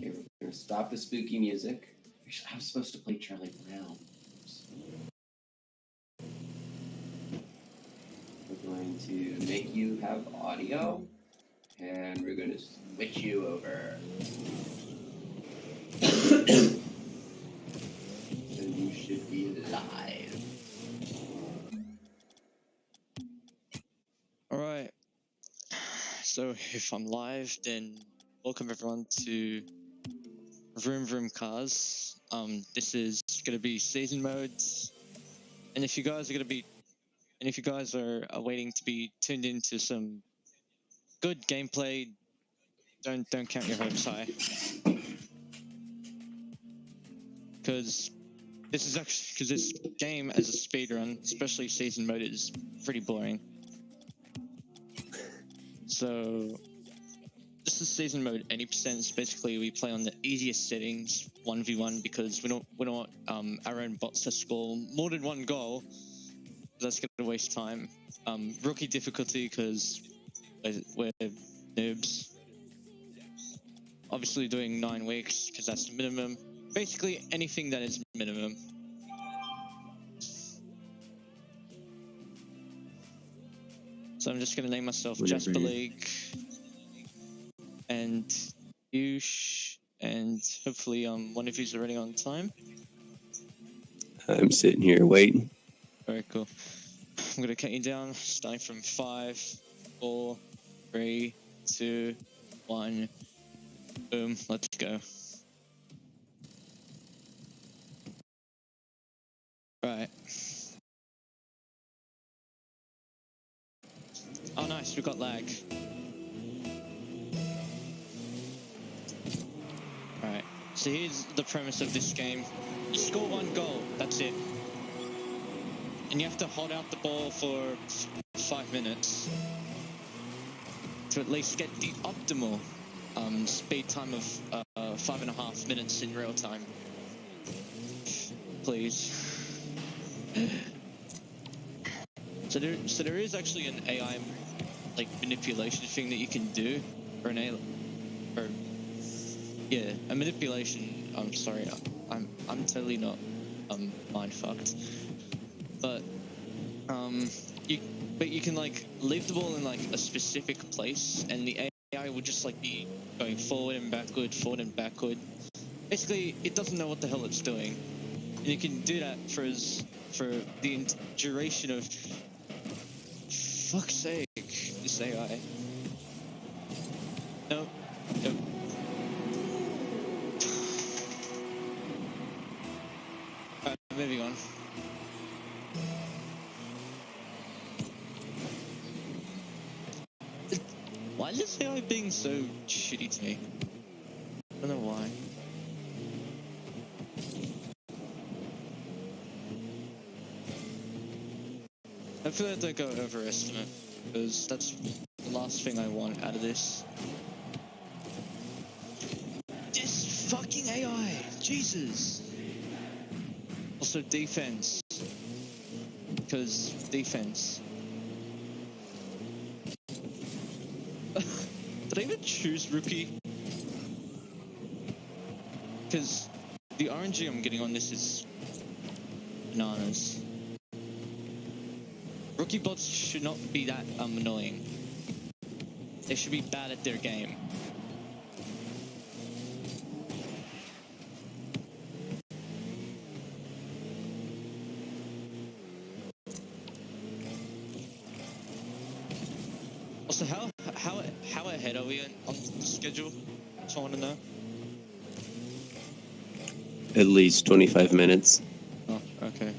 Okay, we're gonna stop the spooky music. I was supposed to play Charlie Brown. We're going to make you have audio, and we're going to switch you over. So you should be live. Alright, so if I'm live, then welcome everyone to Vroom Vroom Cars. This is gonna be season modes, and if you guys are waiting to be tuned into some good gameplay, don't count your hopes high, because this game as a speedrun, especially season mode, is pretty boring. So this is season mode 80%. Basically, we play on the easiest settings, 1v1, because we don't want our own bots to score more than one goal. That's gonna waste time. Rookie difficulty, because we're noobs. Obviously doing 9 weeks, because that's the minimum. Basically anything that is minimum. So I'm just gonna name myself Jasper League and Yush, and hopefully one of you's already on time. I'm sitting here waiting. Very cool. I'm gonna count you down, starting from 5, 4, 3, 2, 1. Boom, let's go. Right. Oh nice, we got lag. Alright, so here's the premise of this game. You score 1 goal, that's it. And you have to hold out the ball for 5 minutes to at least get the optimal speed time of 5.5 minutes in real time. Please. So there is actually an AI manipulation thing that you can do, or a manipulation. I'm sorry, I'm totally not mind fucked. But you can leave the ball in a specific place, and the AI will just be going forward and backward. Basically, it doesn't know what the hell it's doing, and you can do that for the duration of. Fuck's sake, this AI. Nope. Alright, moving on. Why is this AI being so shitty to me? I don't know why. Hopefully I don't go overestimate, because that's the last thing I want out of this. This fucking AI! Jesus! Also defense. Because defense. Did I even choose rookie? Because the RNG I'm getting on this is bananas. Rookie bots should not be that annoying. They should be bad at their game. Also, how ahead are we on the schedule? I want to know. At least 25 minutes. Oh, okay.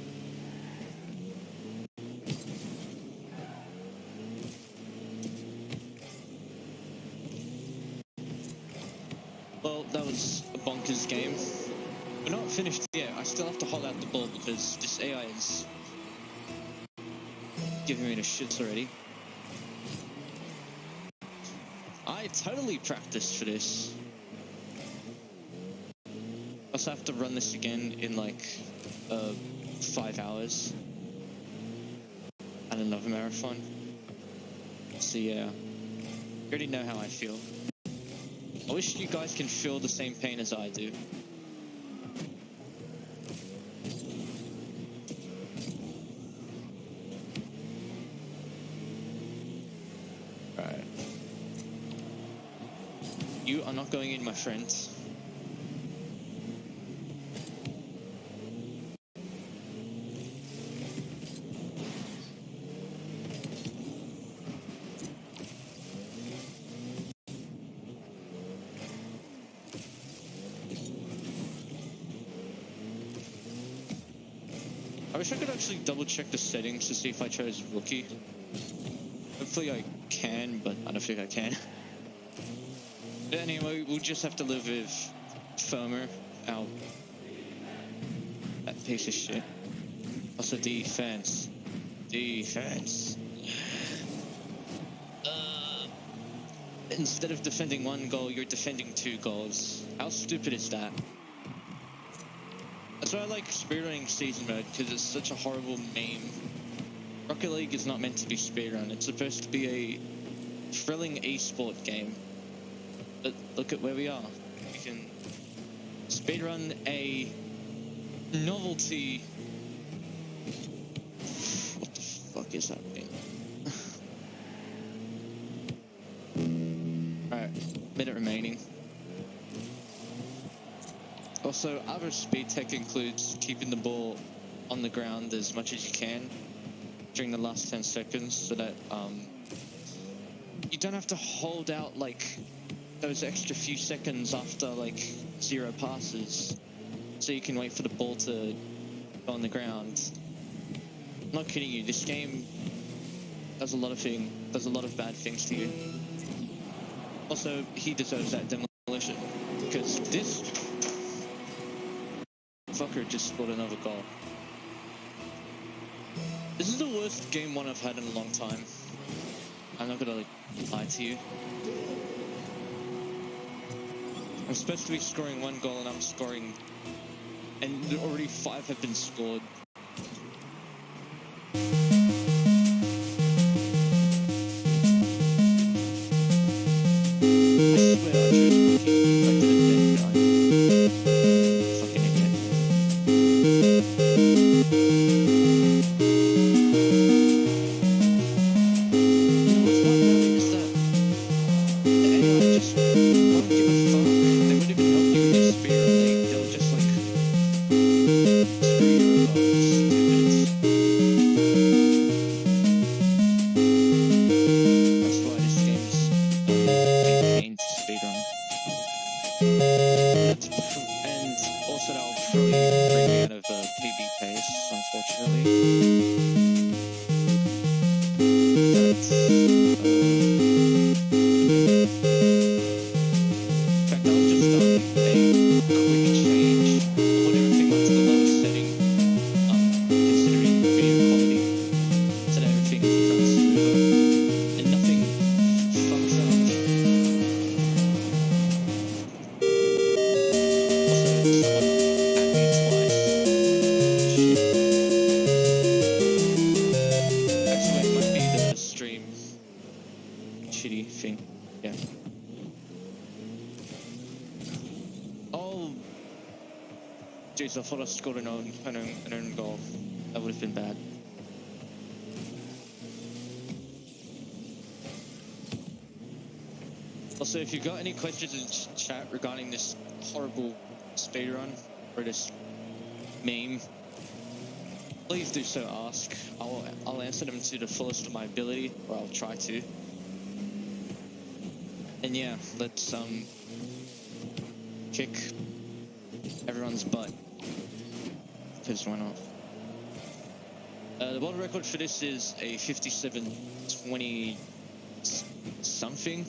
Well, that was a bonkers game. We're not finished yet. I still have to hold out the ball because this AI is giving me the shits already. I totally practiced for this. I also have to run this again in 5 hours and another marathon. So yeah, you already know how I feel. I wish you guys can feel the same pain as I do. Alright. You are not going in, my friends. I wish I could actually double check the settings to see if I chose rookie. Hopefully I can, but I don't think I can. But anyway, we'll just have to live with Firmer, that piece of shit. Also defense. Defense. Instead of defending one goal, you're defending 2 goals. How stupid is that? That's why I like speedrunning season mode, because it's such a horrible meme. Rocket League is not meant to be speedrun. It's supposed to be a thrilling esport game. But look at where we are. We can speedrun a novelty. What the fuck is happening? Alright, minute remaining. Also, other speed tech includes keeping the ball on the ground as much as you can during the last 10 seconds so that you don't have to hold out like those extra few seconds after like 0 passes so you can wait for the ball to go on the ground. I'm not kidding you, this game does a lot of bad things to you. Also, he deserves that demolition because this fucker just scored another goal. This is the worst game 1 I've had in a long time. I'm not gonna lie to you. I'm supposed to be scoring 1 goal and I'm scoring, and already 5 have been scored. I thought I scored an own goal. That would have been bad. Also, if you've got any questions in chat regarding this horrible speedrun or this meme, please do so ask. I'll answer them to the fullest of my ability, or I'll try to. And yeah, let's kick everyone's butt. Because why not? The world record for this is a 57:20 something.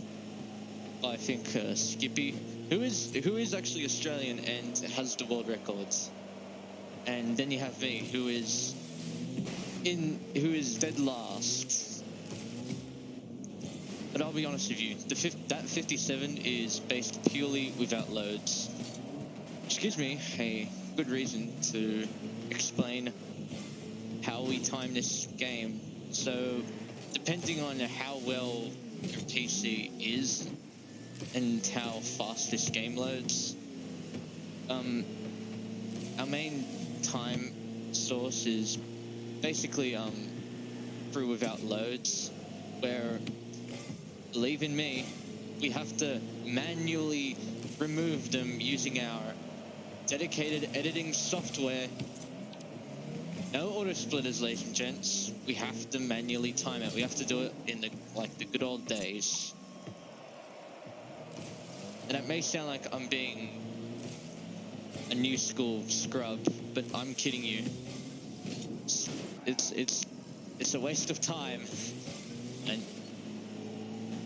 I think Skippy, who is actually Australian and has the world records. And then you have me, who is dead last. But I'll be honest with you, that 57 is based purely without loads, which gives me a good reason to explain how we time this game. So, depending on how well your PC is, and how fast this game loads. Our main time source is basically through without loads, where, believe in me, we have to manually remove them using our dedicated editing software. No auto splitters, ladies and gents. We have to manually time it. We have to do it in the good old days. And it may sound like I'm being a new school scrub, but I'm kidding you. It's a waste of time,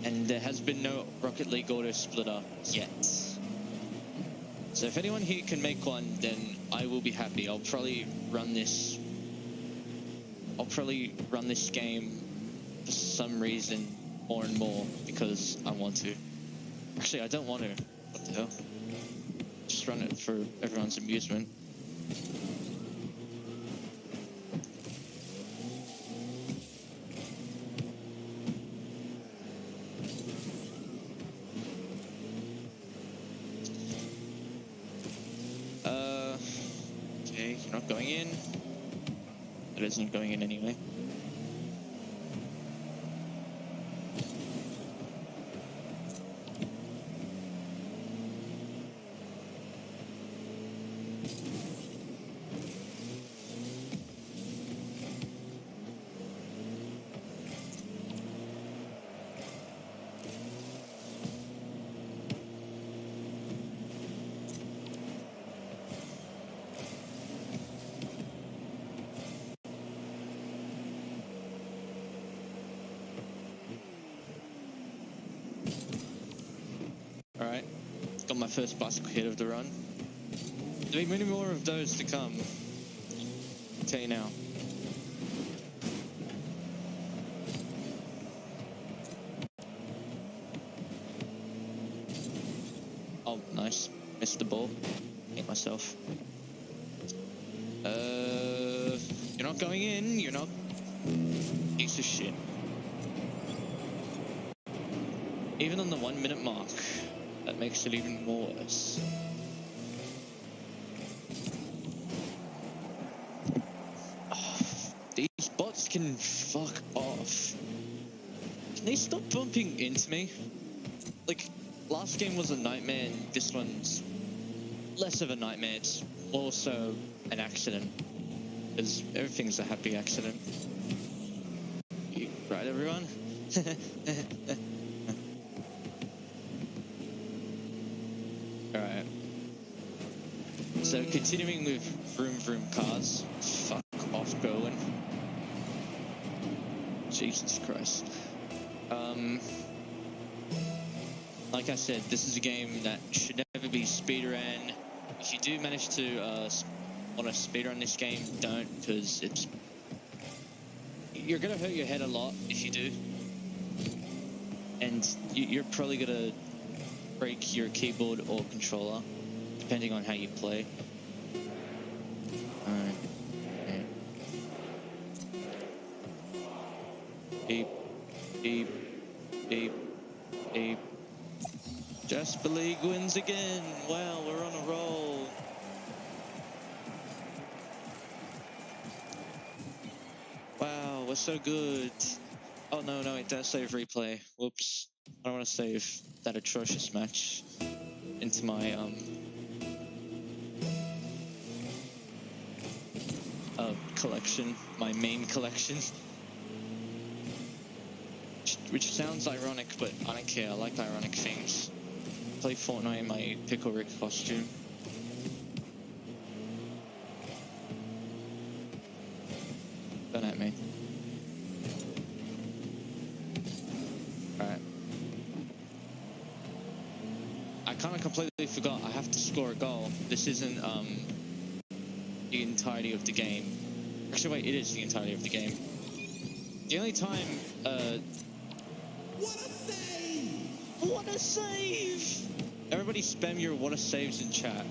and there has been no Rocket League auto splitter yet. So if anyone here can make one, then I will be happy. I'll probably run this game for some reason more and more because I want to. Actually, I don't want to. What the hell? Just run it for everyone's amusement. Okay, you're not going in. It isn't going in anyway. Alright, got my first bicycle hit of the run. There'll be many more of those to come. I'll tell you now. Oh, nice. Missed the ball. Hit myself. You're not going in, you're not. Piece of shit. Even on the 1 minute mark, that makes it even more worse. Oh, these bots can fuck off. Can they stop bumping into me? Like, last game was a nightmare and this one's less of a nightmare. It's more so an accident. Because everything's a happy accident. Right, everyone? Alright. So, continuing with vroom vroom cars. Fuck off, Berwin. Jesus Christ. Like I said, this is a game that should never be speedrun. If you do manage to want to speedrun this game, don't, because you're gonna hurt your head a lot if you do, and you're probably gonna break your keyboard or controller, depending on how you play. Alright. Yeah. Beep, beep, beep, beep. Jasper League wins again. Wow, we're on a roll. Wow, we're so good. Oh no, it does save replay. Whoops. I don't want to save that atrocious match into my collection, my main collection. Which sounds ironic, but I don't care. I like ironic things. Play Fortnite in my Pickle Rick costume. Don't at me. Alright. I kind of completely forgot I have to score a goal. This isn't the entirety of the game. Actually, wait, it is the entirety of the game. The only time What a save! What a save! Everybody spam your what a saves in chat.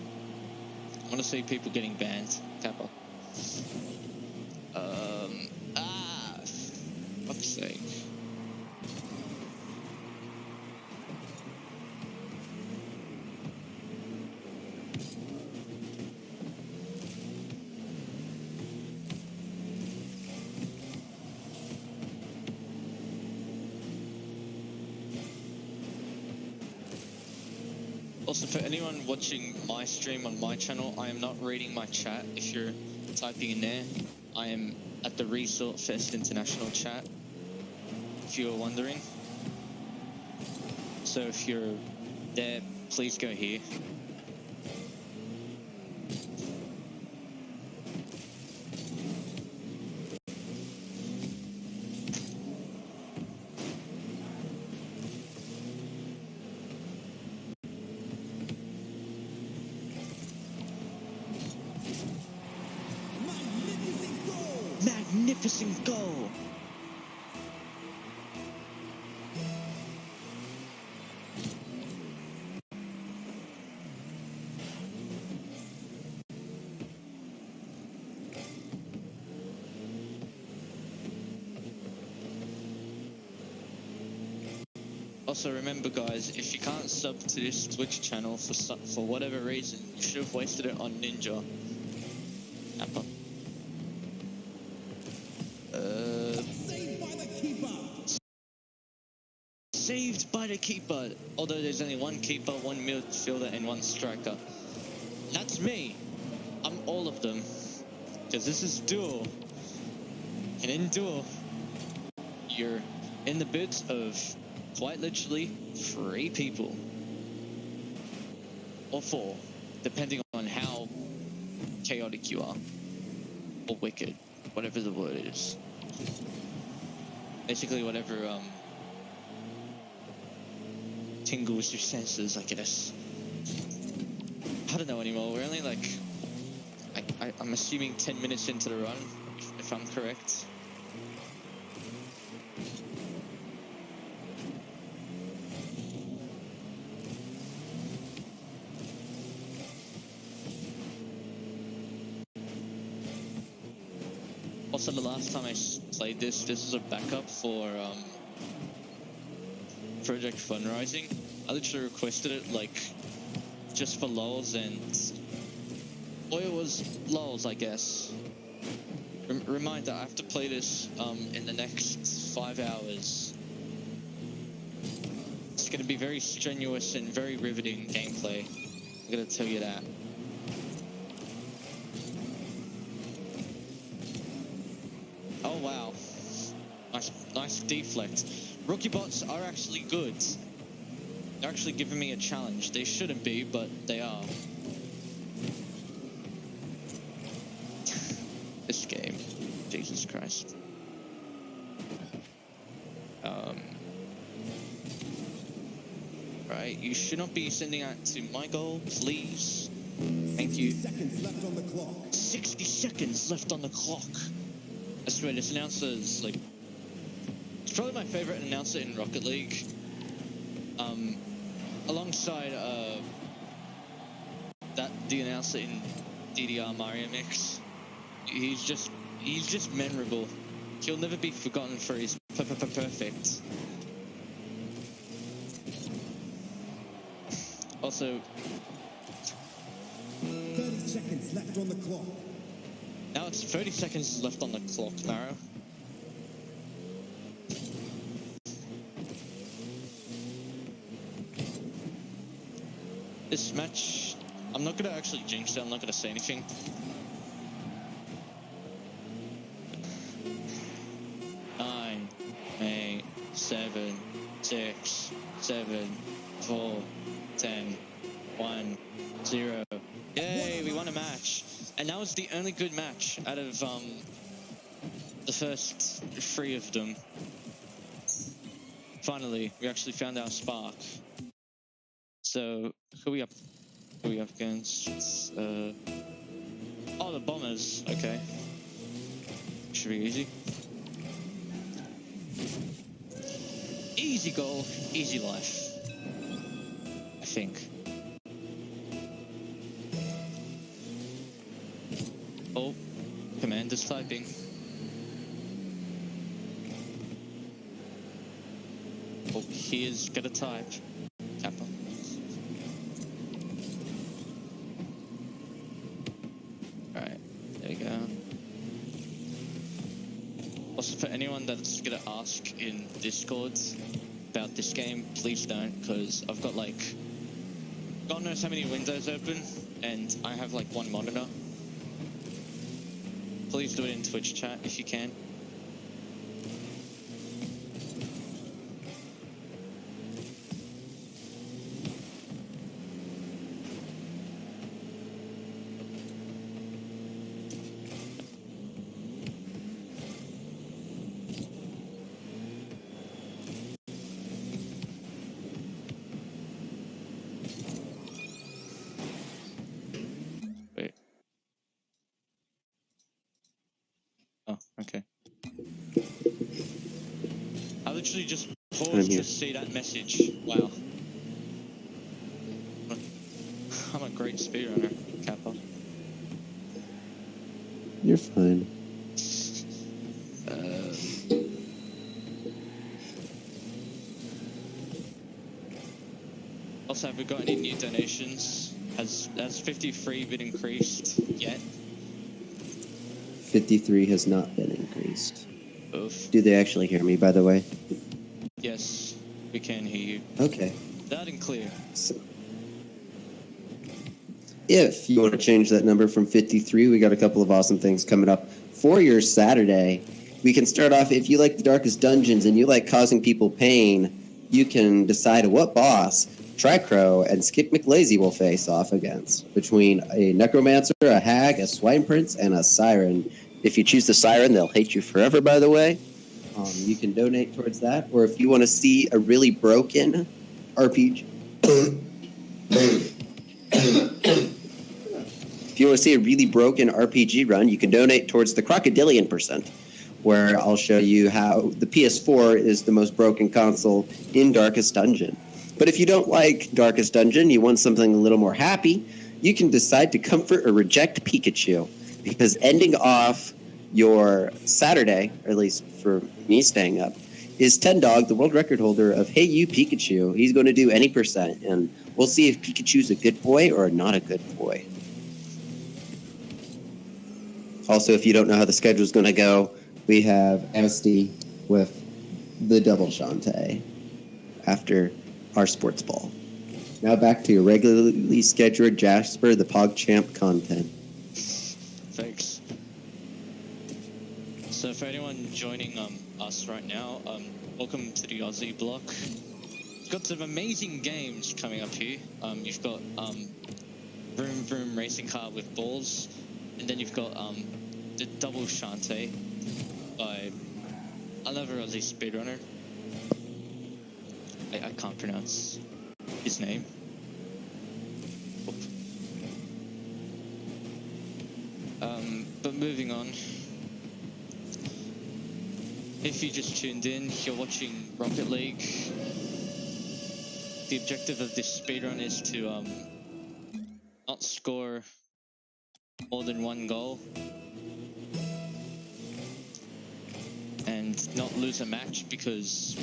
I want to see people getting banned. Kappa. Fuck's sake. Also, for anyone watching my stream on my channel, I am not reading my chat. If you're typing in there, I am at the Resort Fest International chat, if you were wondering. So if you're there, please go here. Magnificent goal! Also remember guys, if you can't sub to this Twitch channel for whatever reason, you should have wasted it on Ninja. Appa. Saved by the keeper. Although there's only one keeper, one midfielder, and one striker. That's me. I'm all of them. Because this is duel. And in duel, you're in the boots of quite literally 3 people. Or 4, depending on how chaotic you are. Or wicked, whatever the word is. Basically whatever tingles your senses, I guess. I don't know anymore. We're only like, I'm assuming 10 minutes into the run, if I'm correct. Also, the last time I played this was a backup for Project Fundraising. I literally requested it like just for lols, and well, it was lols, I guess. Reminder: I have to play this in the next 5 hours. It's going to be very strenuous and very riveting gameplay. I'm going to tell you that. Oh wow, nice deflect. Rookie bots are actually good. They're actually giving me a challenge. They shouldn't be, but they are. This game, Jesus Christ. Right, you should not be sending out to my goal, please. Thank you. 60 seconds left on the clock. 60 seconds left on the clock. I swear, this announcer is like, it's probably my favorite announcer in Rocket League. Alongside the announcer in DDR Mario Mix. He's just memorable. He'll never be forgotten for his perfect. Also, 30 seconds left on the clock. now it's 30 seconds left on the clock, Maro. This match, I'm not going to actually jinx it, I'm not going to say anything. Nine, 8, 7, 6, 7, 4, 10, 1, 0. Yay, we won a match. And that was the only good match out of the first 3 of them. Finally, we actually found our spark. So, who are we up against? Oh, the Bombers. Okay. Should be easy. Easy goal, easy life. I think. Oh, Commander's typing. Oh, he is gonna type. Kappa. for anyone that's gonna ask in Discord about this game, please don't, because I've got like God knows how many windows open, and I have like one monitor. Please do it in Twitch chat if you can. Wait. Oh, okay. I literally just paused to see that message. Wow. I'm a great speedrunner, Kappa. You're fine. Also, have we got any new donations? Has 53 been increased yet? 53 has not been increased. Oof. Do they actually hear me, by the way? Yes, we can hear you. Okay. Loud and clear. So, if you want to change that number from 53, we got a couple of awesome things coming up for your Saturday. We can start off, if you like the darkest dungeons and you like causing people pain, you can decide what boss Tricrow and Skip McLazy will face off against, between a necromancer, a hag, a swine prince, and a siren. If you choose the siren, they'll hate you forever, by the way. You can donate towards that, or if you want to see a really broken RPG... If you want to see a really broken RPG run, you can donate towards the Crocodilian %, where I'll show you how the PS4 is the most broken console in Darkest Dungeon. But if you don't like Darkest Dungeon, you want something a little more happy, you can decide to comfort or reject Pikachu, because ending off your Saturday, or at least for me staying up, is Ten Dog, the world record holder of Hey You Pikachu. He's going to do any %, and we'll see if Pikachu's a good boy or not a good boy. Also, if you don't know how the schedule's going to go, we have MSD with the double Shantae after our sports ball. Now back to your regularly scheduled Jasper the PogChamp content. Thanks. So for anyone joining us right now, welcome to the Aussie block. We've got some amazing games coming up here. You've got Vroom Vroom Racing Car with balls, and then you've got the double Shantae by another Aussie speedrunner. I can't pronounce his name. Oop. But moving on. If you just tuned in, you're watching Rocket League. The objective of this speedrun is to not score more than one goal and not lose a match, because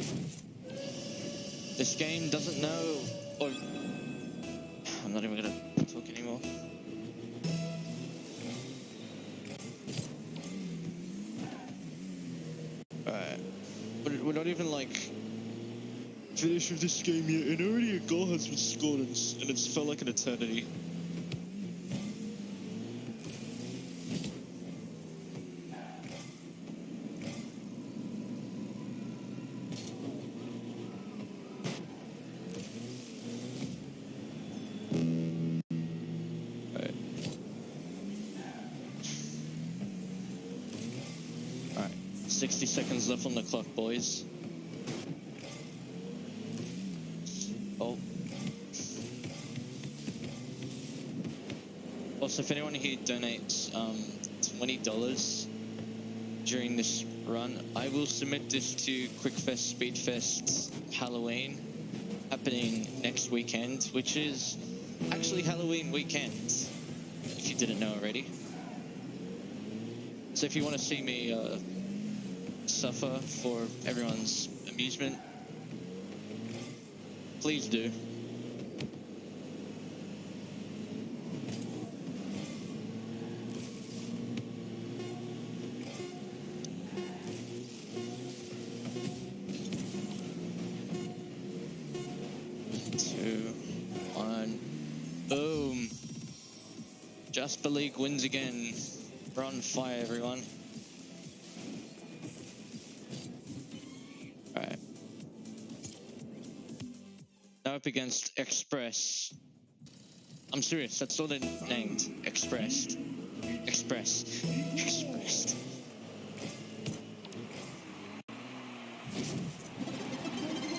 this game doesn't know, or I'm not even gonna talk anymore. Alright, we're not even like finished with this game yet, and already a goal has been scored, and it's felt like an eternity. Alright. Alright, 60 seconds left on the clock, boys. Oh. Also, if anyone here donates $20 during this run, I will submit this to Quickfest Speedfest Halloween, happening next weekend, which is actually Halloween weekend, if you didn't know already. So if you want to see me suffer for everyone's amusement, please do. Jasper League wins again. We're on fire, everyone. Alright. Now up against Express. I'm serious, that's all they're named. Expressed. Express. Expressed.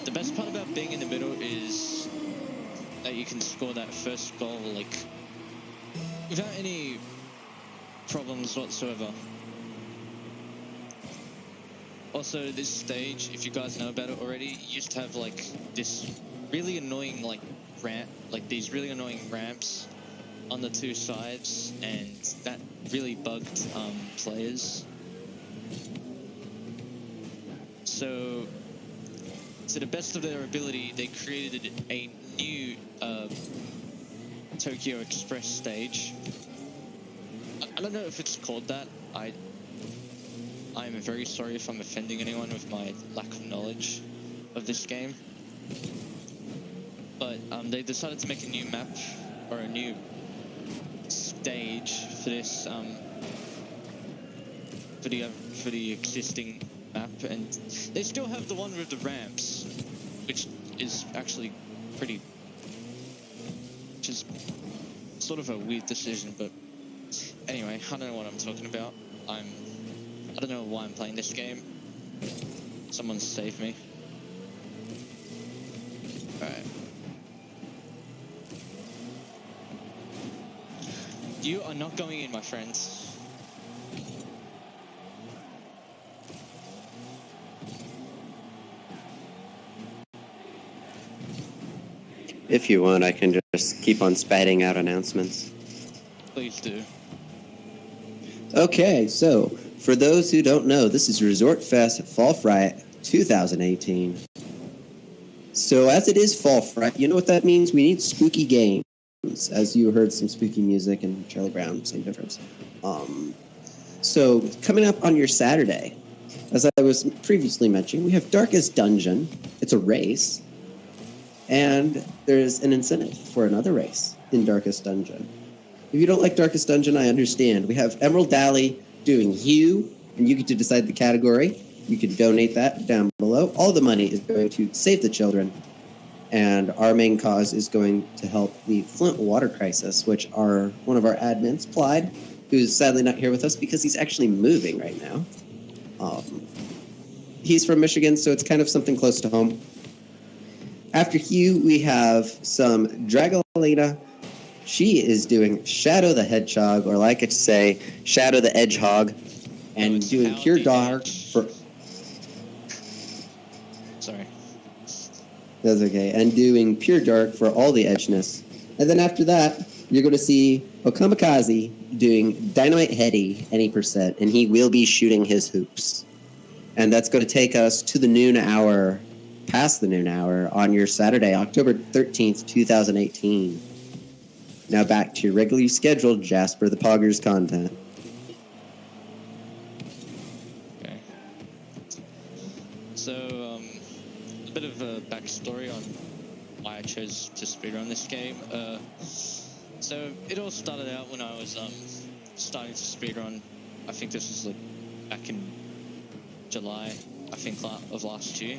The best part about being in the middle is that you can score that first goal, like, without any problems whatsoever. Also, this stage, if you guys know about it already, used to have, like, this really annoying, like, ramp, like, these really annoying ramps on the two sides, and that really bugged, players. So, to the best of their ability, they created a new Tokyo Express stage. I don't know if it's called that. I'm very sorry if I'm offending anyone with my lack of knowledge of this game. But they decided to make a new map, or a new stage for this, for the existing map, and they still have the one with the ramps, which is actually which is sort of a weird decision, but anyway, I don't know what I'm talking about. I don't know why I'm playing this game. Someone save me. Alright. You are not going in, my friends. If you want, I can just keep on spatting out announcements. Please do. Okay, so for those who don't know, this is Resort Fest Fall Fright 2018. So as it is Fall Fright, you know what that means? We need spooky games. As you heard some spooky music and Charlie Brown, same difference. So coming up on your Saturday, as I was previously mentioning, we have Darkest Dungeon. It's a race. And there's an incentive for another race in Darkest Dungeon. If you don't like Darkest Dungeon, I understand. We have Emerald Alley doing Hue, and you get to decide the category. You can donate that down below. All the money is going to save the children. And our main cause is going to help the Flint water crisis, which one of our admins, Clyde, who's sadly not here with us because he's actually moving right now. He's from Michigan, so it's kind of something close to home. After Hugh, we have some Dragolina. She is doing Shadow the Hedgehog, or like I say, Shadow the Edgehog, and doing Pure Dark for... Sorry. That's okay. And doing Pure Dark for all the edgeness. And then after that, you're going to see Okamikaze doing Dynamite Heady, any percent, and he will be shooting his hoops. And that's going to take us to the noon hour, past the noon hour, on your Saturday, October 13th, 2018. Now back to your regularly scheduled Jasper the Poggers content. Okay. So, a bit of a backstory on why I chose to speedrun this game. So, it all started out when I was starting to speedrun. I think this was like back in July, I think, of last year.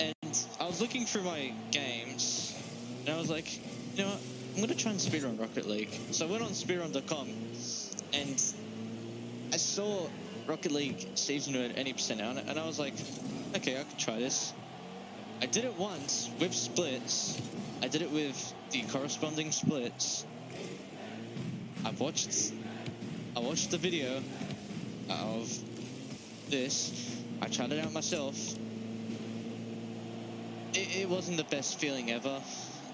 And I was looking through my games, and I was like, you know what? I'm going to try and speedrun Rocket League. So I went on speedrun.com, and I saw Rocket League season at any percent on it, and I was like, okay, I could try this. I did it once with splits. I did it with the corresponding splits. I watched the video of this. I tried it out myself. It wasn't the best feeling ever.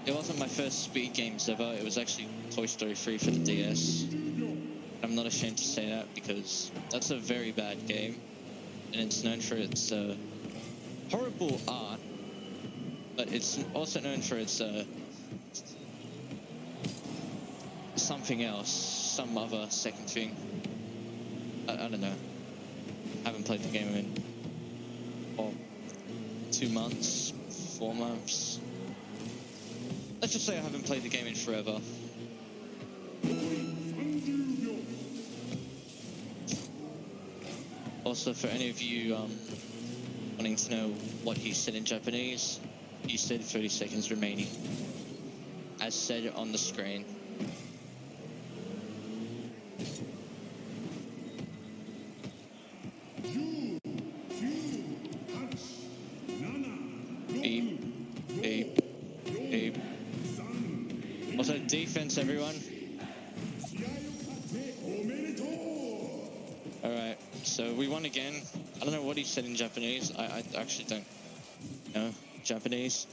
It wasn't my first speed games ever. It was actually Toy Story 3 for the DS. I'm not ashamed to say that because that's a very bad game, and it's known for its horrible art, but it's also known for its something else, some other second thing. I don't know. I haven't played the game in 2 months, 4 months. Let's just say I haven't played the game in forever. Also, for any of you wanting to know what he said in Japanese, he said 30 seconds remaining, as said on the screen. Beep, beep, beep. Also, defense, everyone. Alright, so we won again. I don't know what he said in Japanese. I actually don't know Japanese.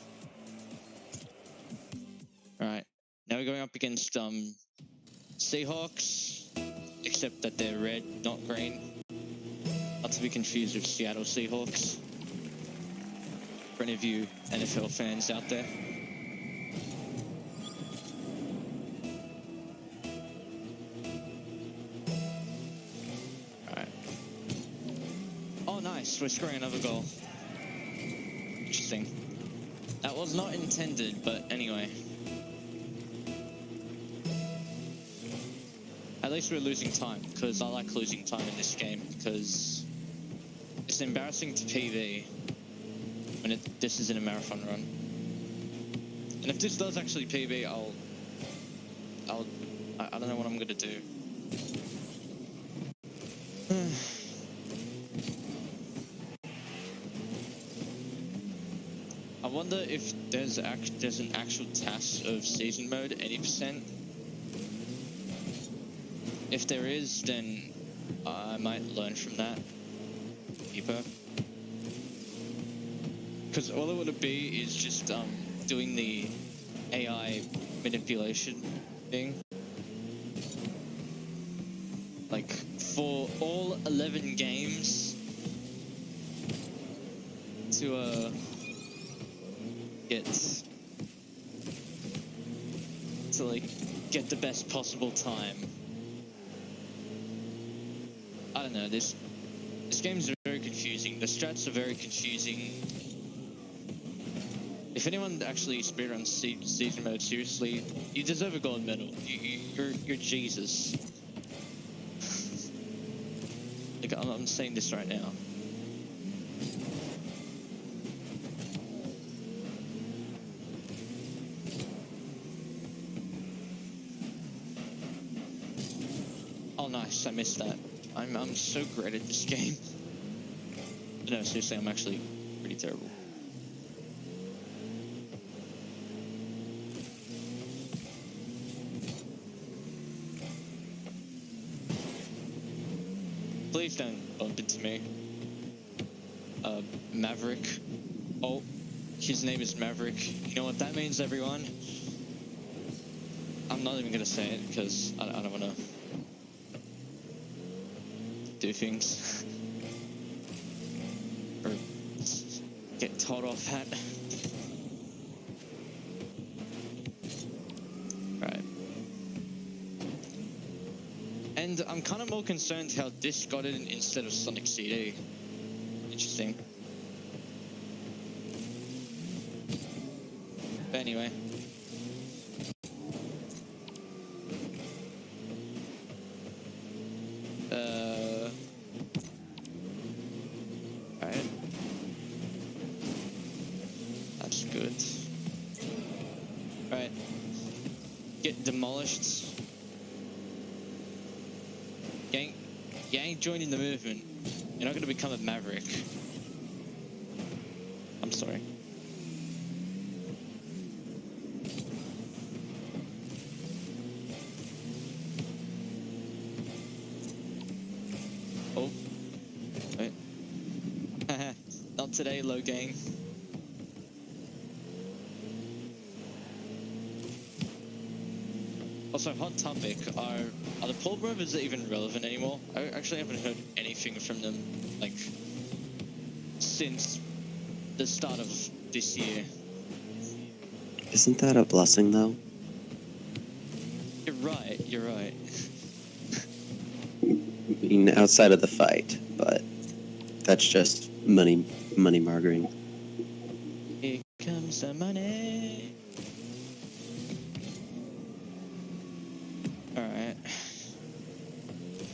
Alright, now we're going up against Seahawks, except that they're red, not green. Not to be confused with Seattle Seahawks. For any of you NFL fans out there. Alright. Oh, nice. We're scoring another goal. Interesting. That was not intended, but anyway. At least we're losing time, because I like losing time in this game, because it's embarrassing to PB when this isn't a marathon run. And if this does actually PB, I don't know what I'm gonna do. I wonder if there's an actual task of season mode, 80%. If there is, then I might learn from that deeper. Because all it would be is just doing the AI manipulation thing. Like, for all 11 games to get the best possible time. I don't know, this game's very confusing. The strats are very confusing. If anyone actually speedruns season mode, seriously, you deserve a gold medal. You're Jesus. Like, I'm saying this right now. Oh, nice! I missed that. I'm so great at this game. But no, seriously, I'm actually pretty terrible. Please don't bump into me. Maverick. Oh, his name is Maverick. You know what that means, everyone? I'm not even gonna say it because I don't wanna do things or get told off that. Right. And I'm kind of more concerned how this got it instead of Sonic CD. Interesting. But anyway. Alright. That's good. Alright. Get demolished. You ain't joining the movement. You're not gonna become a maverick. I'm sorry. Oh. Wait. Not today, low gang. Also, hot topic, are the Paul brothers even relevant anymore? I actually haven't heard anything from them, like, since the start of this year. Isn't that a blessing, though? You're right. I mean, outside of the fight, but that's just money margaring. Here comes the money. Alright.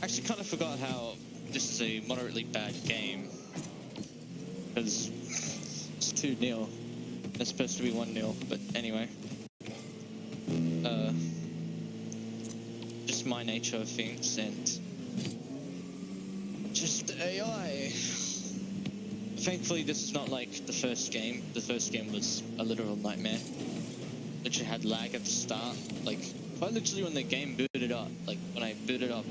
Actually kind of forgot how this is a moderately bad game. Because it's 2-0. It's supposed to be 1-0, but anyway. Just my nature of things and just AI. Thankfully, this is not like the first game. The first game was a literal nightmare. Literally had lag at the start. Like, quite literally when the game booted up, like when I booted up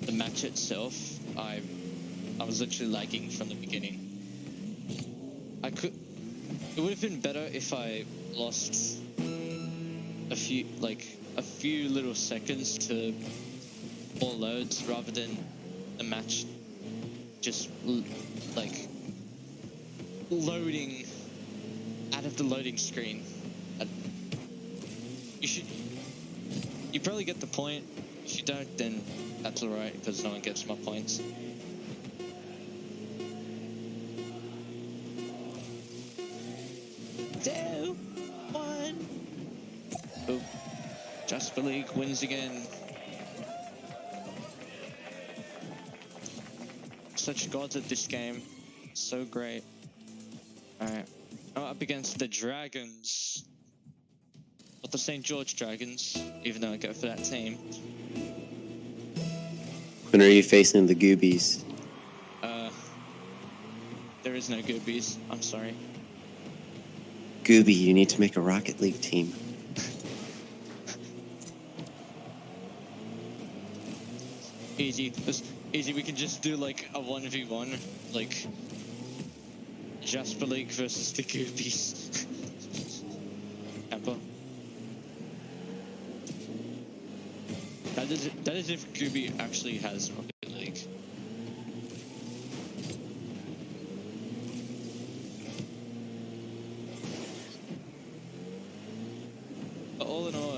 the match itself, I was literally lagging from the beginning. It would have been better if I lost a few little seconds to more loads rather than the match just like loading out of the loading screen. You probably get the point. If you don't, then that's alright, because no one gets my points. 2, 1. Oh, Jasper League wins again. Such gods at this game. So great. Alright. I'm up against the Dragons. Not the St. George Dragons, even though I go for that team. When are you facing the Goobies? There is no Goobies. I'm sorry. Gooby, you need to make a Rocket League team. Easy. Just easy. We can just do like a 1v1, like Jasper League versus the Goobies. Camper. That is if Gooby actually has Rocket League. But all in all,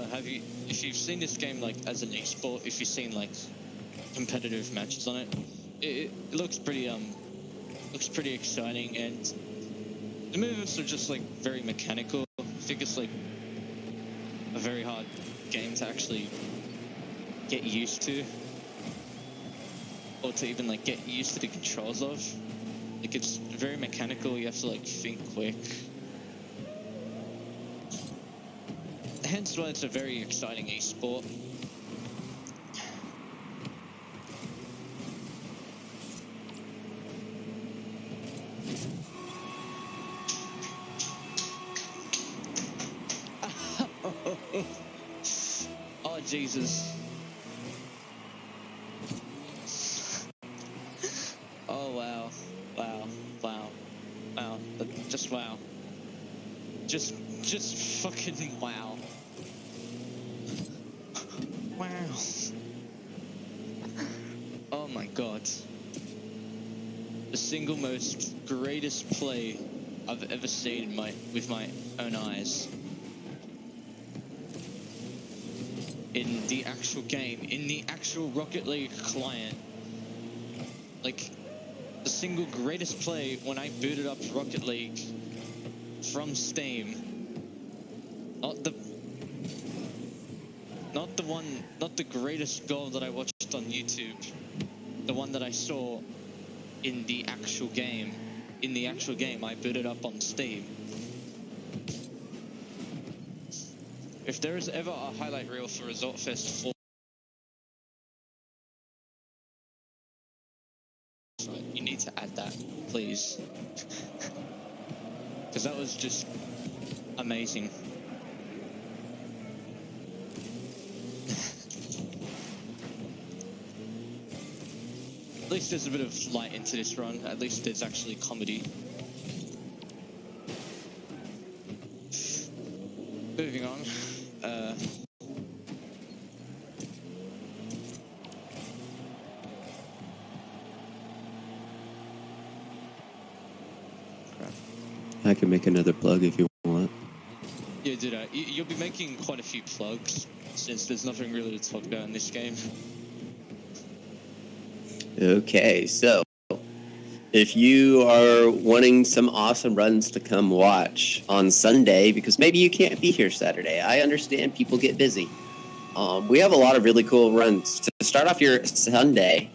if you've seen this game like as an esport, if you've seen like competitive matches on it, it looks pretty exciting, and the movements are just like very mechanical. I think it's like a very hard game to actually get used to, or to even like get used to the controls of. Like, it's very mechanical. You have to like think quick. Hence why it's a very exciting esport. Oh, Jesus. Oh, wow. Wow. Wow. Wow. Just wow. Just fucking wow. Wow. Oh my god. The single most greatest play I've ever seen with my own eyes. In the actual game, in the actual Rocket League client. Like, the single greatest play when I booted up Rocket League from Steam. Not the greatest goal that I watched on YouTube. The one that I saw in the actual game. In the actual game, I booted up on Steam. If there is ever a highlight reel for Resort Fest 4, you need to add that, please. Because that was just amazing. At least there's a bit of light into this run. At least there's actually comedy. Moving on. I can make another plug if you want. Yeah, do that. You'll be making quite a few plugs, since there's nothing really to talk about in this game. Okay, so if you are wanting some awesome runs to come watch on Sunday, because maybe you can't be here Saturday, I understand people get busy. We have a lot of really cool runs. To start off your Sunday,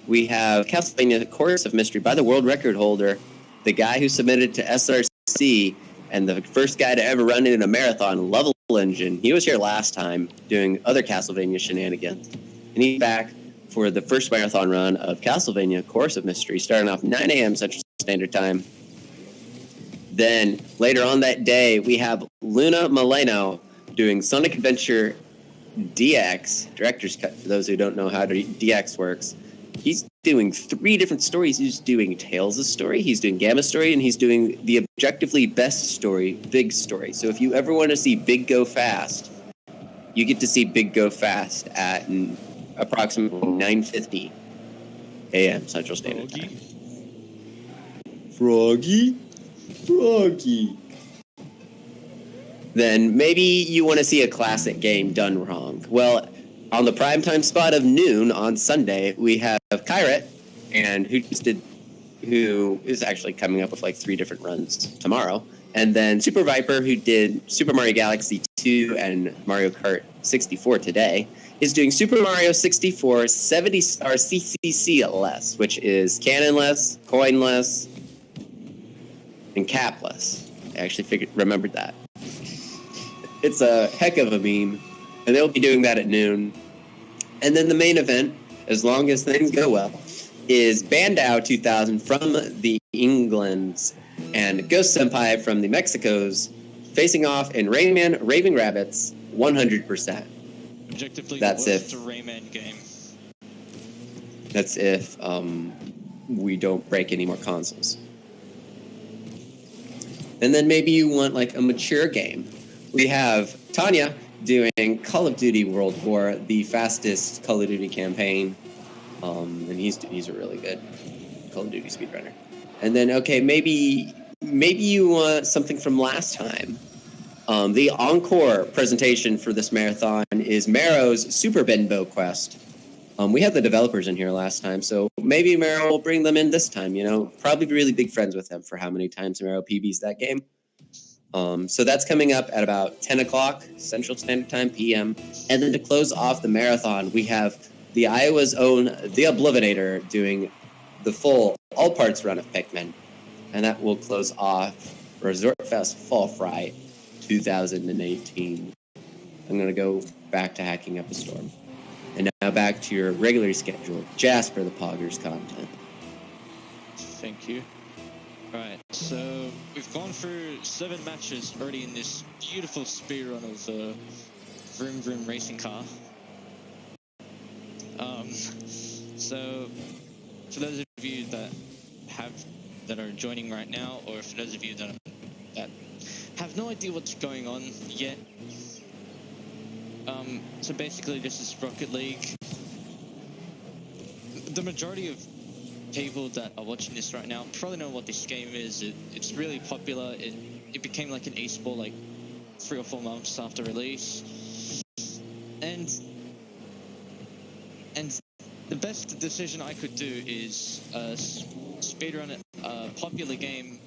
we have Castlevania Chorus of Mystery by the world record holder, the guy who submitted to SRC, and the first guy to ever run it in a marathon, Level Engine. He was here last time doing other Castlevania shenanigans. And he's back for the first marathon run of Castlevania Chorus of Mystery, starting off 9 a.m. Central Standard Time. Then later on that day, we have Luna Maleno doing Sonic Adventure DX, Director's Cut, for those who don't know how DX works. He's doing 3 different stories. He's doing Tails' story, he's doing Gamma's story, and he's doing the objectively best story, Big's story. So if you ever want to see Big go fast, you get to see Big go fast at approximately 9:50 a.m. Central Standard Time. Froggy? Then maybe you want to see a classic game done wrong. Well, on the primetime spot of noon on Sunday, we have Kyrat, and who is actually coming up with like 3 different runs tomorrow. And then Super Viper, who did Super Mario Galaxy 2 and Mario Kart 64 today, is doing Super Mario 64 70-star CCC-less, which is cannonless, coinless, and capless. I actually remembered that. It's a heck of a meme, and they'll be doing that at noon. And then the main event, as long as things go well, is Bandao 2000 from the Englands and Ghost Senpai from the Mexicos facing off in Rayman Raving Rabbits 100%. Objectively, that's the worst if Rayman game. That's if we don't break any more consoles. And then maybe you want like a mature game. We have Tanya doing Call of Duty World War, the fastest Call of Duty campaign, and he's a really good Call of Duty speedrunner. And then maybe you want something from last time. The encore presentation for this marathon is Marrow's Super Benbow Quest. We had the developers in here last time, so maybe Marrow will bring them in this time. Probably be really big friends with them for how many times Marrow PBs that game. So that's coming up at about 10 o'clock Central Standard Time, PM. And then to close off the marathon, we have the Iowa's own The Oblivinator doing the full all parts run of Pikmin. And that will close off Resort Fest Fall Fright 2018. I'm going to go back to hacking up a storm. And now back to your regularly scheduled Jasper the Poggers content. Thank you. Alright, so we've gone through 7 matches already in this beautiful speedrun of the Vroom Vroom racing car. So for those of you that are joining right now, or for those of you that have no idea what's going on yet, so basically this is Rocket League. The majority of people that are watching this right now probably know what this game is. It's really popular. It became like an esport like 3 or 4 months after release, and the best decision I could do is speedrun a popular game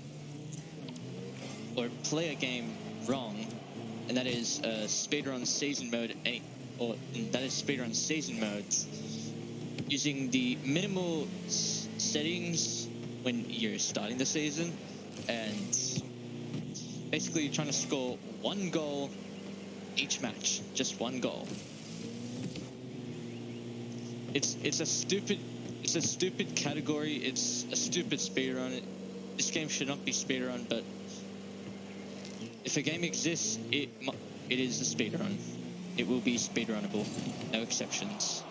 or play a game wrong, and that is speedrun season mode speedrun season mode using the minimal settings when you're starting the season, and basically you're trying to score 1 goal each match, just 1 goal. It's a stupid category. It's a stupid speedrun. This game should not be speedrun, but if a game exists, it is a speedrun. It will be speedrunnable, no exceptions.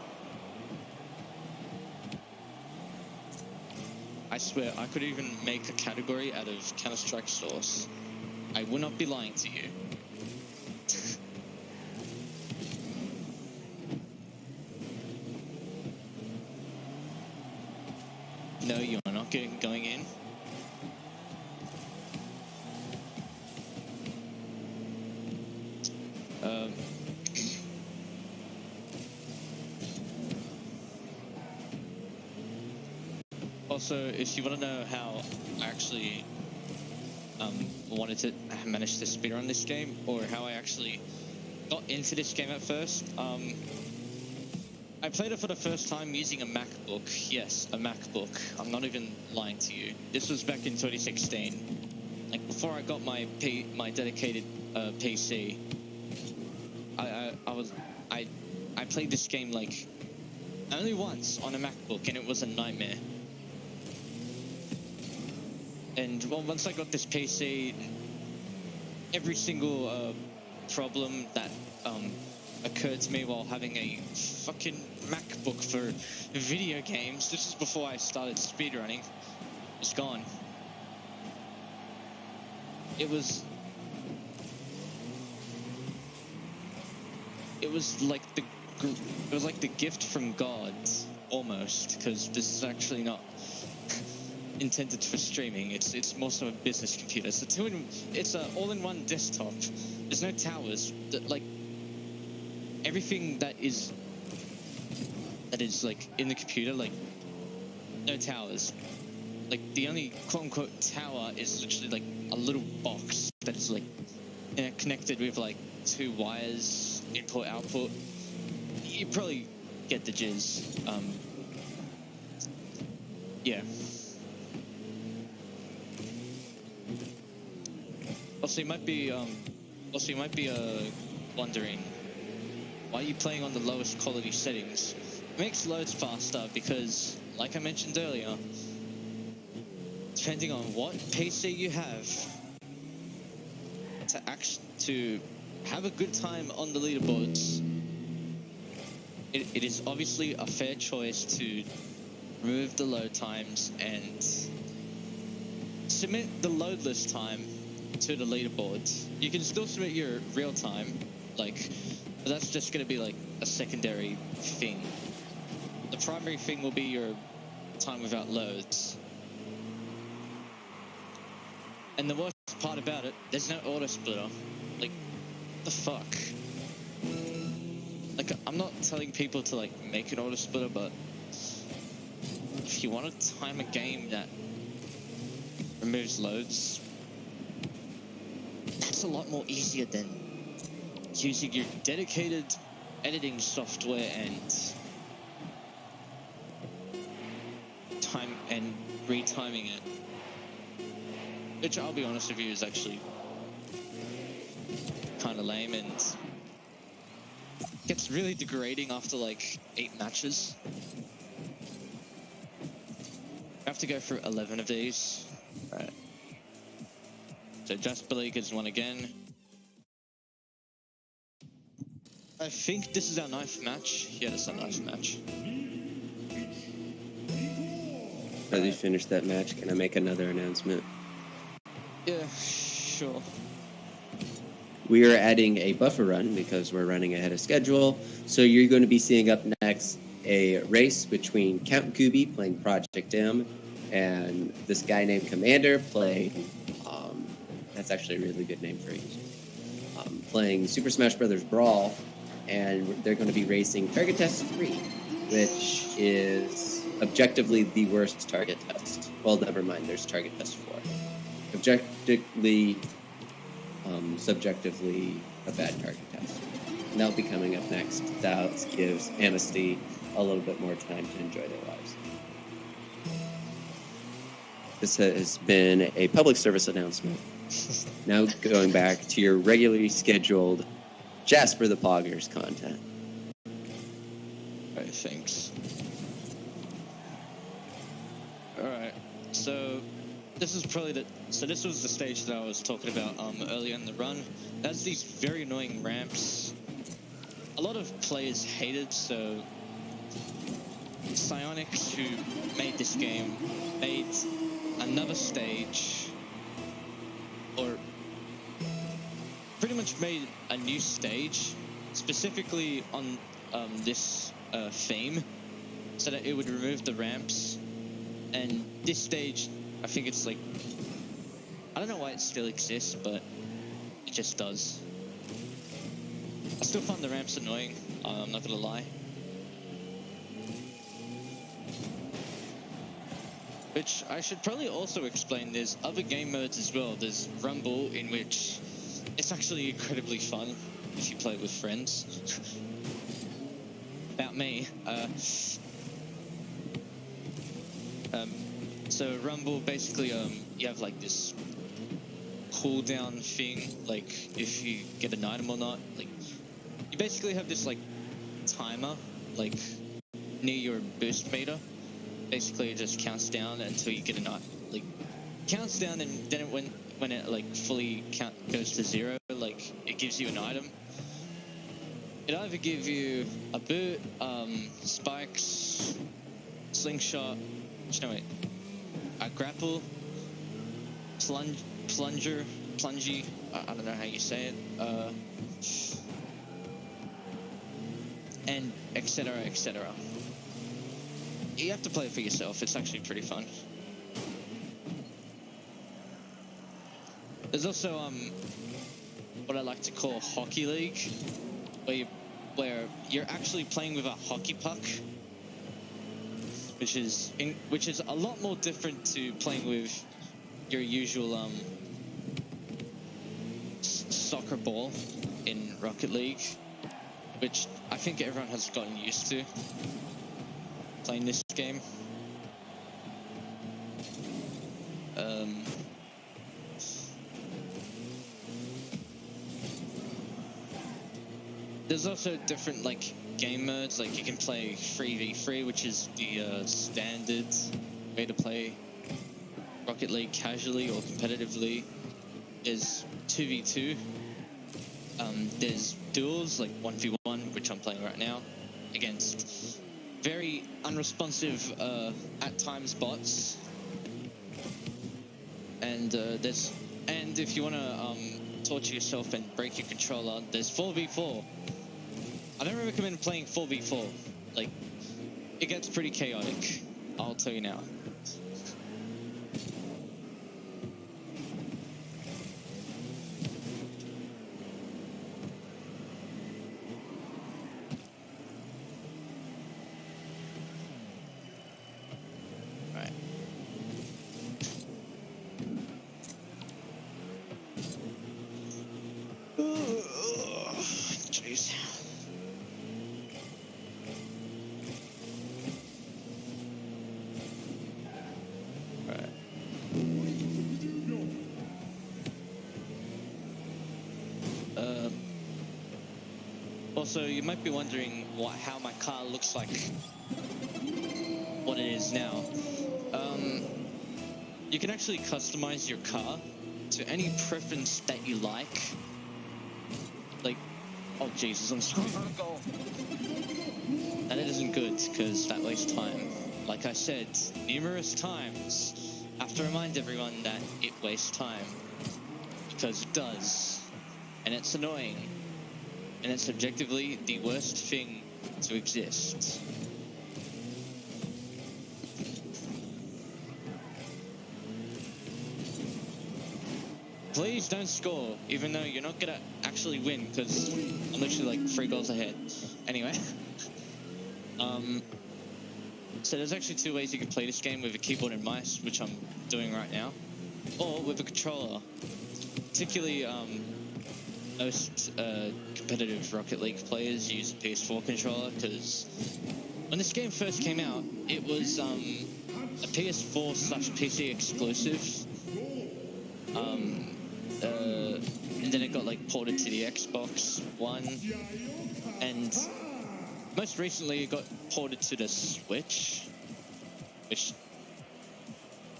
I swear, I could even make a category out of Counter-Strike Source. I will not be lying to you. No, you're not going in. Also, if you want to know how I actually wanted to manage to speedrun this game, or how I actually got into this game at first, I played it for the first time using a MacBook. Yes, a MacBook. I'm not even lying to you. This was back in 2016. Like before I got my dedicated PC. I played this game like only once on a MacBook, and it was a nightmare. And well, once I got this PC, every single problem that occurred to me while having a fucking MacBook for video games, this is before I started speedrunning, was gone. It was like the gift from God, almost, because this is actually not intended for streaming. It's more so a business computer. It's a all-in-one desktop. There's no towers. Like everything that is like in the computer, like no towers. Like the only quote-unquote tower is literally like a little box that is like connected with like 2 wires, input output. You probably get the gist. Yeah. Also, you might be wondering, why are you playing on the lowest quality settings? It makes loads faster because, like I mentioned earlier, depending on what PC you have, to have a good time on the leaderboards, it is obviously a fair choice to remove the load times and submit the loadless time to the leaderboards. You can still submit your real time, but that's just going to be like a secondary thing. The primary thing will be your time without loads. And the worst part about it, there's no auto splitter. Like, what the fuck? Like, I'm not telling people to like make an auto splitter, but if you want to time a game that removes loads, that's a lot more easier than using your dedicated editing software and retiming it. Which, I'll be honest with you, is actually kind of lame and gets really degrading after like 8 matches. I have to go through 11 of these. Right. So Jasper League has won again. I think this is our 9th match. Yeah, this is our 9th match. As we finish that match, can I make another announcement? Yeah, sure. We are adding a buffer run because we're running ahead of schedule. So you're going to be seeing up next a race between Count Kubi playing Project M and this guy named Commander playing, that's actually a really good name for a user, playing Super Smash Bros. Brawl, and they're going to be racing Target Test 3, which is objectively the worst target test. Well, never mind, there's Target Test 4. Objectively, subjectively, a bad target test. And that'll be coming up next. That gives Amnesty a little bit more time to enjoy their lives. This has been a public service announcement. Now going back to your regularly scheduled Jasper the Poggers content. Alright, thanks. Alright, so this is probably this was the stage that I was talking about earlier in the run. There's these very annoying ramps. A lot of players hate it, so Psyonix, who made this game, made another stage, or pretty much made a new stage, specifically on this theme, so that it would remove the ramps. And this stage, I think it's like, I don't know why it still exists, but it just does. I still find the ramps annoying, I'm not gonna lie. Which I should probably also explain, there's other game modes as well. There's Rumble, in which it's actually incredibly fun. if you play it with friends. About me. So Rumble, basically, you have like this cooldown thing, like if you get an item or not. Like you basically have this like timer, like near your boost meter. Basically, it just counts down until you get an item. Like counts down, and then when it like fully goes to 0, like it gives you an item. It either gives you a boot, spikes, slingshot, a grapple, plungy, I don't know how you say it, and etc, etc. You have to play it for yourself, it's actually pretty fun. There's also what I like to call Hockey League, where you're actually playing with a hockey puck, which is a lot more different to playing with your usual soccer ball in Rocket League, which I think everyone has gotten used to playing this game. There's also different like game modes, like you can play 3v3, which is the standard way to play Rocket League casually or competitively. There's 2v2, there's duels like 1v1, which I'm playing right now, against very unresponsive at times bots. And if you want to torture yourself and break your controller, there's 4v4. I don't recommend playing 4v4. Like, it gets pretty chaotic, I'll tell you now. Alright. Jeez. Also, you might be wondering how my car looks like what it is now. You can actually customize your car to any preference that you like. Like, oh Jesus, I'm sorry. And it isn't good, because that wastes time. Like I said numerous times, I have to remind everyone that it wastes time. Because it does. And it's annoying. And it's objectively the worst thing to exist. Please don't score, even though you're not gonna actually win, because I'm literally like 3 goals ahead. Anyway. So there's actually 2 ways you can play this game: with a keyboard and mouse, which I'm doing right now, or with a controller. Particularly, most competitive Rocket League players use a PS4 controller, because when this game first came out, it was a PS4/PC exclusive, and then it got like ported to the Xbox One, and most recently it got ported to the Switch, which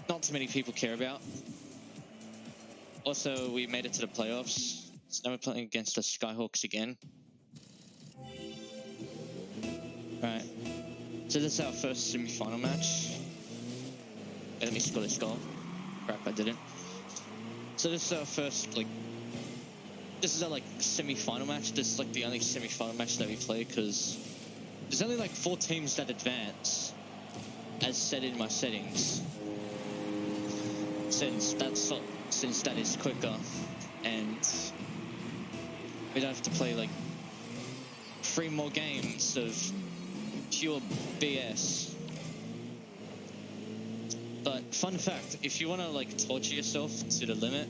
not too many people care about. Also, we made it to the playoffs. So now we're playing against the Skyhawks again. Right. So this is our first semi-final match. Hey, let me score this goal. Crap, I didn't. So this is our first, this is our, semi-final match. This is, the only semi-final match that we play, because there's only, 4 teams that advance, as set in my settings. Since that is quicker, and we don't have to play 3 more games of pure BS. But fun fact, if you want to torture yourself to the limit,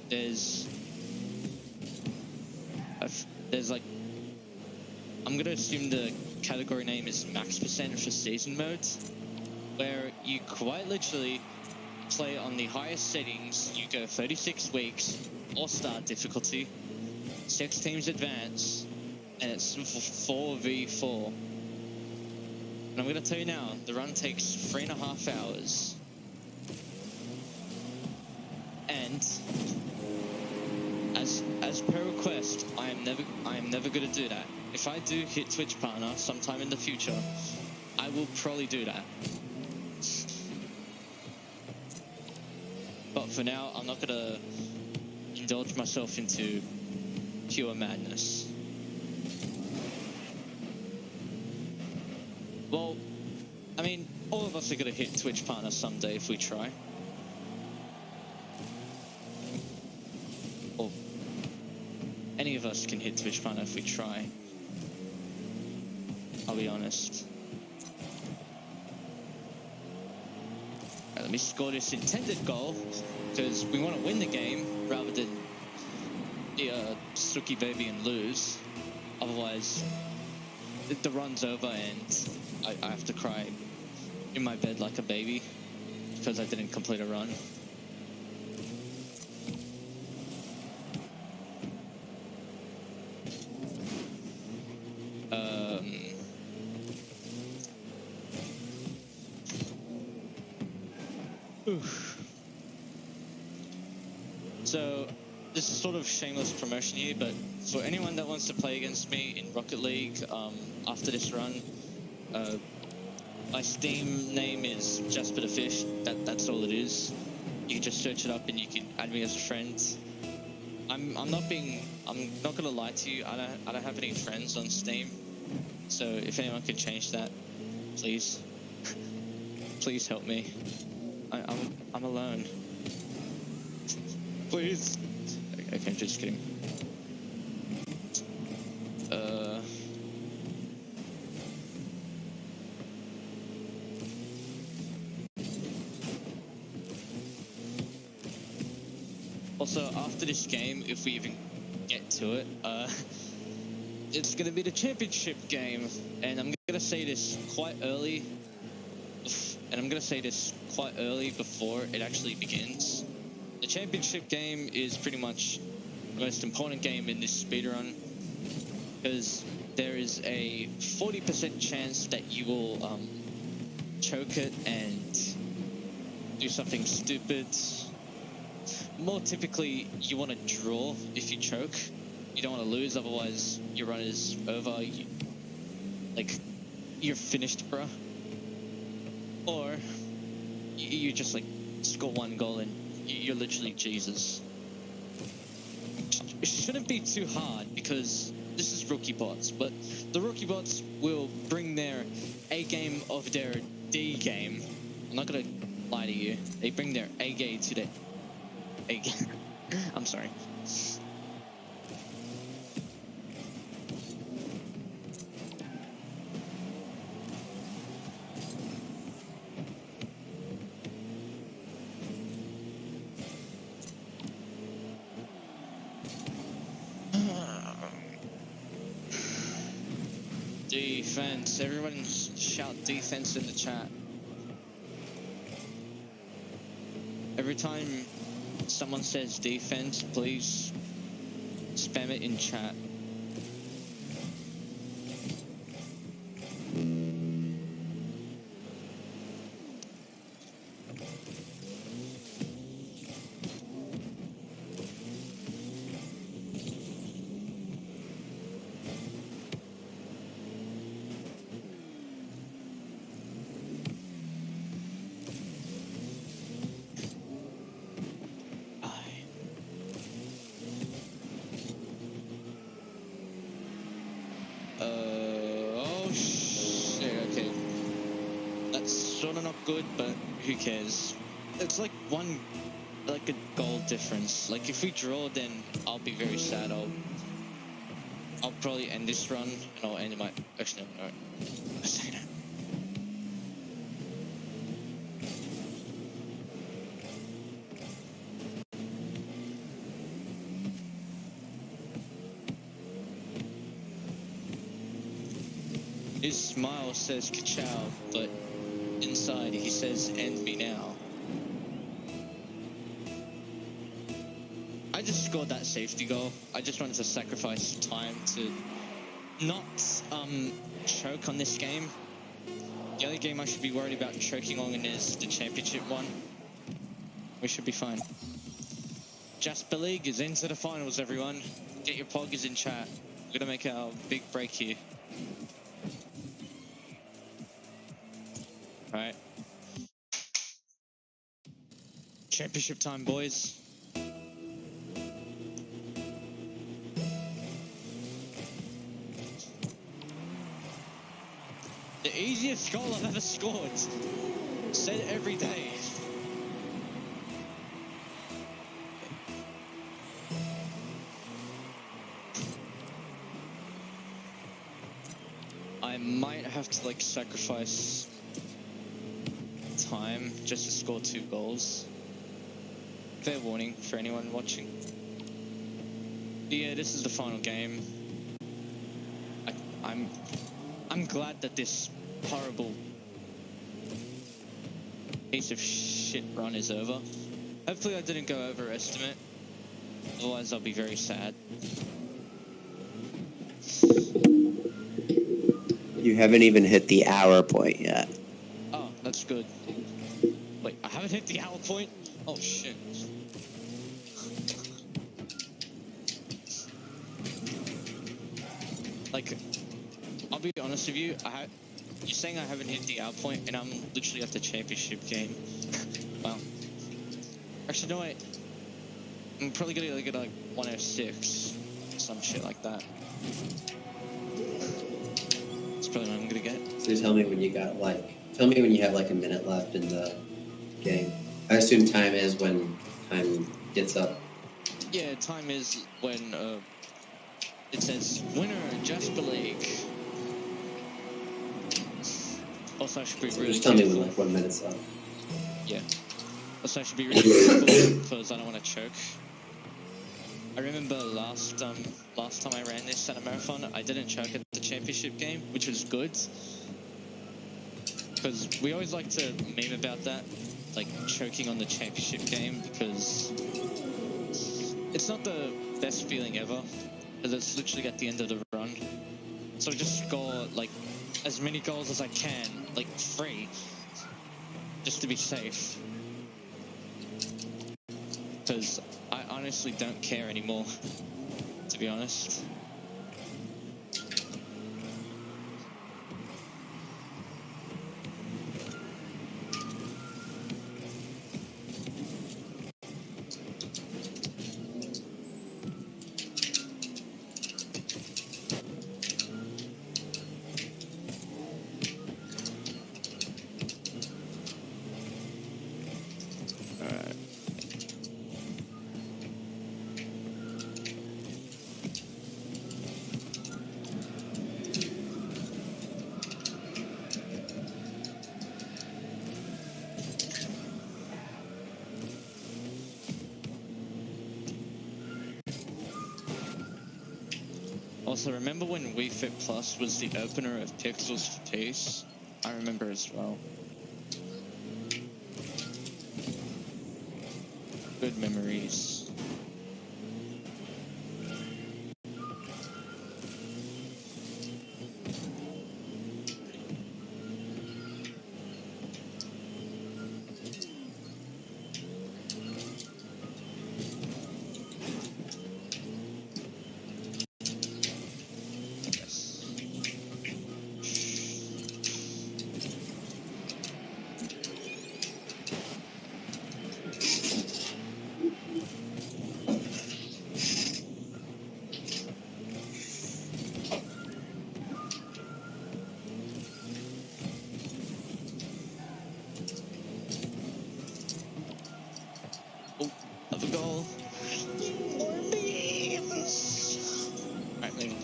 there's there's like, I'm gonna assume the category name is max percent for season modes, where you quite literally play on the highest settings. You go 36 weeks, all star difficulty, 6 teams advance, and it's 4v4. And I'm gonna tell you now, the run takes 3.5 hours. And as per request, I am never gonna do that. If I do hit Twitch partner sometime in the future, I will probably do that. But for now, I'm not gonna indulge myself into pure madness. Well, I mean, all of us are gonna hit Twitch partner someday if we try. Or any of us can hit Twitch partner if we try. I'll be honest. Right, let me score this intended goal, because we want to win the game rather than be a sucky baby and lose. Otherwise, the run's over and I have to cry in my bed like a baby because I didn't complete a run. So, this is sort of shameless promotion here, but for anyone that wants to play against me in Rocket League after this run, my Steam name is JaspertheFish. That's all it is. You can just search it up and you can add me as a friend. I'm not gonna lie to you. I don't have any friends on Steam, so if anyone can change that, please, please help me. I'm alone. Please. Okay, I'm just kidding. Also, after this game, if we even get to it, it's gonna be the championship game, and I'm gonna say this quite early, before it actually begins. The championship game is pretty much the most important game in this speedrun, because there is a 40% chance that you will choke it and do something stupid. More typically, you want to draw if you choke. You don't want to lose, otherwise your run is over. You're finished, bruh. Or you just like score 1 goal and you're literally Jesus. It shouldn't be too hard because this is rookie bots, but the rookie bots will bring their A game of their D game. I'm not gonna lie to you. They bring their A game to their A game. I'm sorry. Defense. Everyone shout defense in the chat. Every time someone says defense, please spam it in chat. Good, but who cares? It's like a goal difference. Like if we draw, then I'll be very sad. I'll probably end this run and I'll end my. Actually, no. I say that. His smile says ka-chow, but inside he says end me now. I just scored that safety goal. I just wanted to sacrifice time to not choke on this game. The only game I should be worried about choking on is the championship one. We should be fine. Jasper League is into the finals, everyone. Get your poggers in chat. We're gonna make our big break here. Alright. Championship time, boys. The easiest goal I've ever scored. Said every day. I might have to like sacrifice time just to score 2 goals. Fair warning for anyone watching. But yeah, this is the final game. I'm glad that this horrible piece of shit run is over. Hopefully I didn't go overestimate. Otherwise I'll be very sad. You haven't even hit the hour point yet. Oh, that's good. Wait, I haven't hit the hour point? Oh shit. Like, I'll be honest with you, you're saying I haven't hit the out point, and I'm literally at the championship game. Wow. Actually, no wait. I'm probably gonna get like 106, some shit like that. That's probably what I'm gonna get. So tell me when you got tell me when you have like a minute left in the game. I assume time is when time gets up. Yeah, time is when it says winner Jasper League. Also, I should be really Just tell me careful. when 1 minute's left. Yeah. Also, I should be really careful because I don't want to choke. I remember last time I ran this Santa Marathon, I didn't choke at the championship game, which was good. Because we always like to meme about that, like choking on the championship game, because it's not the best feeling ever, because it's literally at the end of the run. So I just score like as many goals as I can, like 3, just to be safe. Because I honestly don't care anymore, to be honest. Also, remember when Wii Fit Plus was the opener of Pixels for Peace? I remember as well. Good memories. Oh, another goal. More memes! Alright, leave it.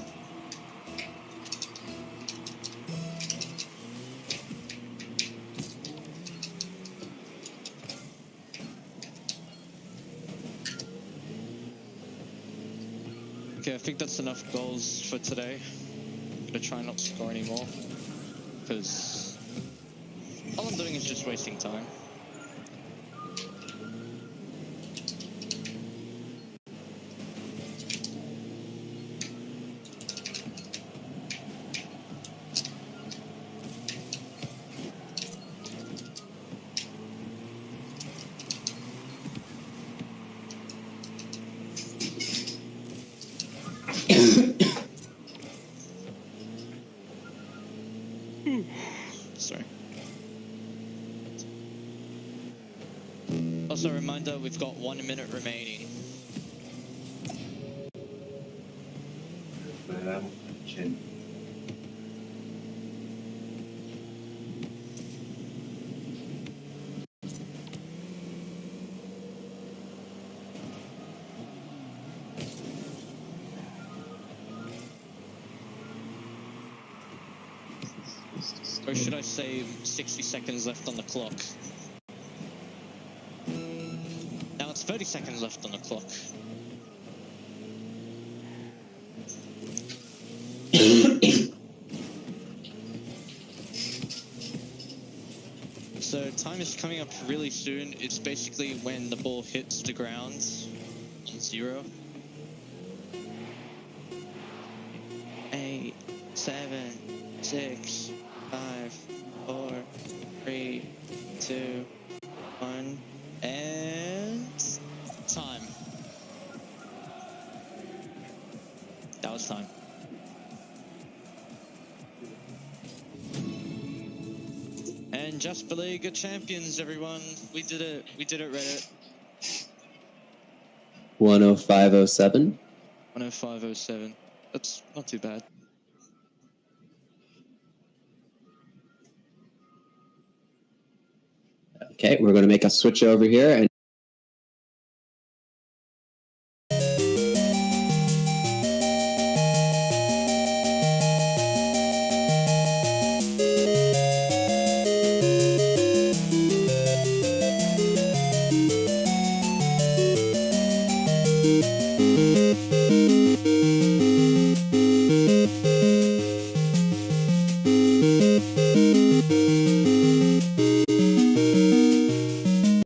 Okay, I think that's enough goals for today. I'm gonna try not to score anymore. because all I'm doing is just wasting time. Sorry. Also, a reminder, we've got 1 minute remaining. Or should I say 60 seconds left on the clock? Now it's 30 seconds left on the clock. So time is coming up really soon. It's basically when the ball hits the ground on 0. 8, 7, 6, 5, 4, 3, 2, 1, and time. That was time. And Jasper League are champions, everyone. We did it. We did it, Reddit. 105.07. 105.07. That's not too bad. Okay, we're going to make a switch over here and